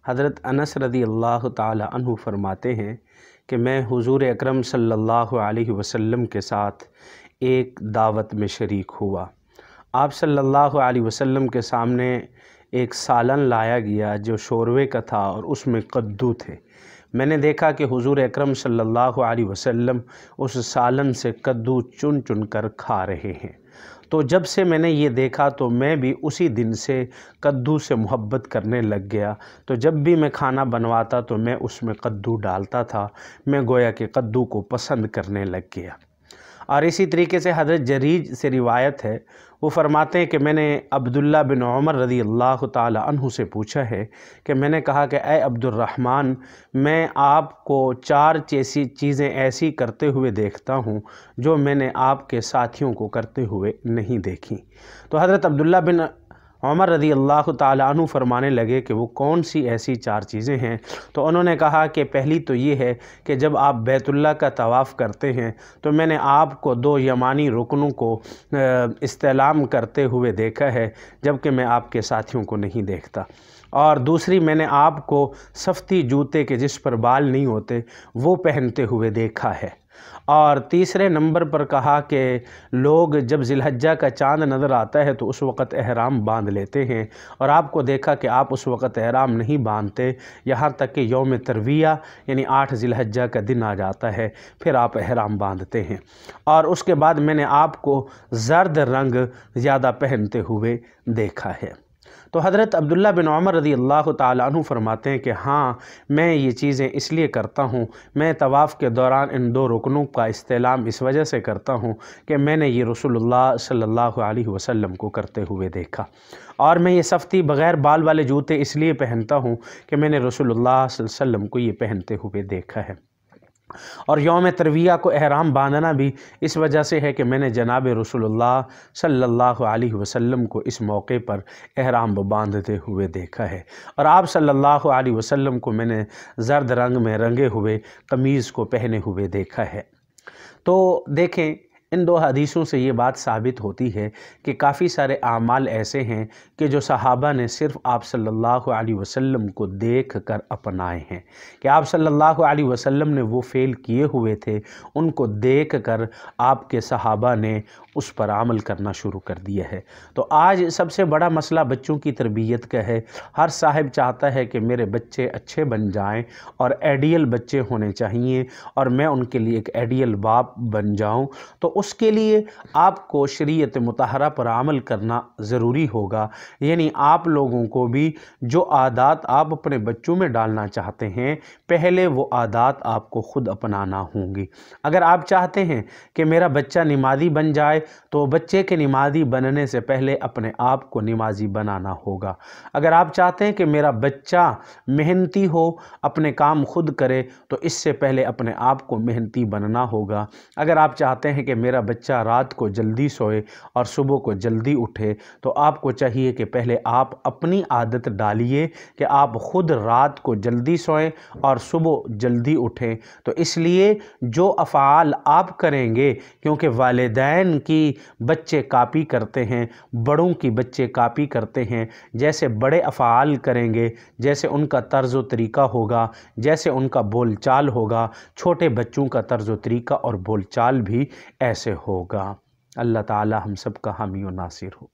حضرت انس رضی اللہ تعالی عنہ فرماتے ہیں کہ میں حضور اکرم صلی اللہ علیہ وسلم کے ساتھ ایک دعوت میں شریک ہوا۔ آپ صلی اللہ علیہ وسلم کے سامنے ایک سالن لایا گیا جو شوربے کا تھا اور اس میں کدو تھے۔ میں نے دیکھا کہ حضور اکرم صلی اللہ علیہ وسلم اس سالن سے کدو چن چن کر کھا رہے ہیں۔ تو جب سے میں نے یہ دیکھا تو میں بھی اسی دن سے کدو سے محبت کرنے لگ گیا۔ تو جب بھی میں کھانا بنواتا تو میں اس میں کدو ڈالتا تھا، میں گویا کہ کدو کو پسند کرنے لگ گیا۔ اور اسی طریقے سے حضرت جریج سے روایت ہے، وہ فرماتے ہیں کہ میں نے عبداللہ بن عمر رضی اللہ تعالی عنہ سے پوچھا ہے کہ میں نے کہا کہ اے عبد الرحمن، میں آپ کو 4 چیزیں ایسی کرتے ہوئے دیکھتا ہوں جو میں نے آپ کے ساتھیوں کو کرتے ہوئے نہیں دیکھی۔ تو حضرت عبداللہ بن عمر رضی اللہ تعالی عنہ فرمانے لگے کہ وہ کون سی ایسی 4 چیزیں ہیں؟ تو انہوں نے کہا کہ پہلی تو یہ ہے کہ جب آپ بیت اللہ کا طواف کرتے ہیں تو میں نے آپ کو 2 یمانی رکنوں کو استعلام کرتے ہوئے دیکھا ہے، جبکہ میں آپ کے ساتھیوں کو نہیں دیکھتا۔ اور دوسری، میں نے آپ کو سفتی جوتے کے جس پر بال نہیں ہوتے وہ پہنتے ہوئے دیکھا ہے۔ اور تیسرے نمبر پر کہا کہ لوگ جب ذی الحجہ کا چاند نظر آتا ہے تو اس وقت احرام باندھ لیتے ہیں، اور آپ کو دیکھا کہ آپ اس وقت احرام نہیں باندھتے یہاں تک کہ یوم ترویہ یعنی 8 ذی الحجہ کا دن آ جاتا ہے، پھر آپ احرام باندھتے ہیں۔ اور اس کے بعد میں نے آپ کو زرد رنگ زیادہ پہنتے ہوئے دیکھا ہے۔ تو حضرت عبداللہ بن عمر رضی اللہ تعالی عنہ فرماتے ہیں کہ ہاں، میں یہ چیزیں اس لیے کرتا ہوں، میں طواف کے دوران ان 2 رکنوں کا استعلام اس وجہ سے کرتا ہوں کہ میں نے یہ رسول اللہ صلی اللہ علیہ وسلم کو کرتے ہوئے دیکھا۔ اور میں یہ سفتی بغیر بال والے جوتے اس لیے پہنتا ہوں کہ میں نے رسول اللہ صلی اللہ علیہ وسلم کو یہ پہنتے ہوئے دیکھا ہے۔ اور یوم ترویہ کو احرام باندھنا بھی اس وجہ سے ہے کہ میں نے جناب رسول اللہ صلی اللہ علیہ وسلم کو اس موقع پر احرام باندھتے ہوئے دیکھا ہے۔ اور آپ صلی اللہ علیہ وسلم کو میں نے زرد رنگ میں رنگے ہوئے قمیض کو پہنے ہوئے دیکھا ہے۔ تو دیکھیں، ان 2 حدیثوں سے یہ بات ثابت ہوتی ہے کہ کافی سارے اعمال ایسے ہیں کہ جو صحابہ نے صرف آپ صلی اللہ علیہ وسلم کو دیکھ کر اپنائے ہیں، کہ آپ صلی اللہ علیہ وسلم نے وہ فعل کیے ہوئے تھے، ان کو دیکھ کر آپ کے صحابہ نے اس پر عمل کرنا شروع کر دیا ہے۔ تو آج سب سے بڑا مسئلہ بچوں کی تربیت کا ہے۔ ہر صاحب چاہتا ہے کہ میرے بچے اچھے بن جائیں اور آئیڈیل بچے ہونے چاہیے، اور میں ان کے لیے ایک آئیڈیل باپ بن جاؤں۔ تو اس کے لیے آپ کو شریعت مطہرہ پر عمل کرنا ضروری ہوگا، یعنی آپ لوگوں کو بھی جو عادات آپ اپنے بچوں میں ڈالنا چاہتے ہیں، پہلے وہ عادات آپ کو خود اپنانا ہوں گی۔ اگر آپ چاہتے ہیں کہ میرا بچہ نمازی بن جائے تو بچے کے نمازی بننے سے پہلے اپنے آپ کو نمازی بنانا ہوگا۔ اگر آپ چاہتے ہیں کہ میرا بچہ محنتی ہو، اپنے کام خود کرے، تو اس سے پہلے اپنے آپ کو محنتی بننا ہوگا۔ اگر آپ چاہتے ہیں کہ میرا بچہ رات کو جلدی سوئے اور صبح کو جلدی اٹھے، تو آپ کو چاہیے کہ پہلے آپ اپنی عادت ڈالیے کہ آپ خود رات کو جلدی سوئیں اور صبح جلدی اٹھیں۔ تو اس لیے جو افعال آپ کریں گے، کیونکہ والدین کی بچے کاپی کرتے ہیں، بڑوں کی بچے کاپی کرتے ہیں، جیسے بڑے افعال کریں گے، جیسے ان کا طرز و طریقہ ہوگا، جیسے ان کا بول چال ہوگا، چھوٹے بچوں کا طرز و طریقہ اور بول چال بھی ایسے ہوگا۔ اللہ تعالی ہم سب کا حامی و ناصر ہو۔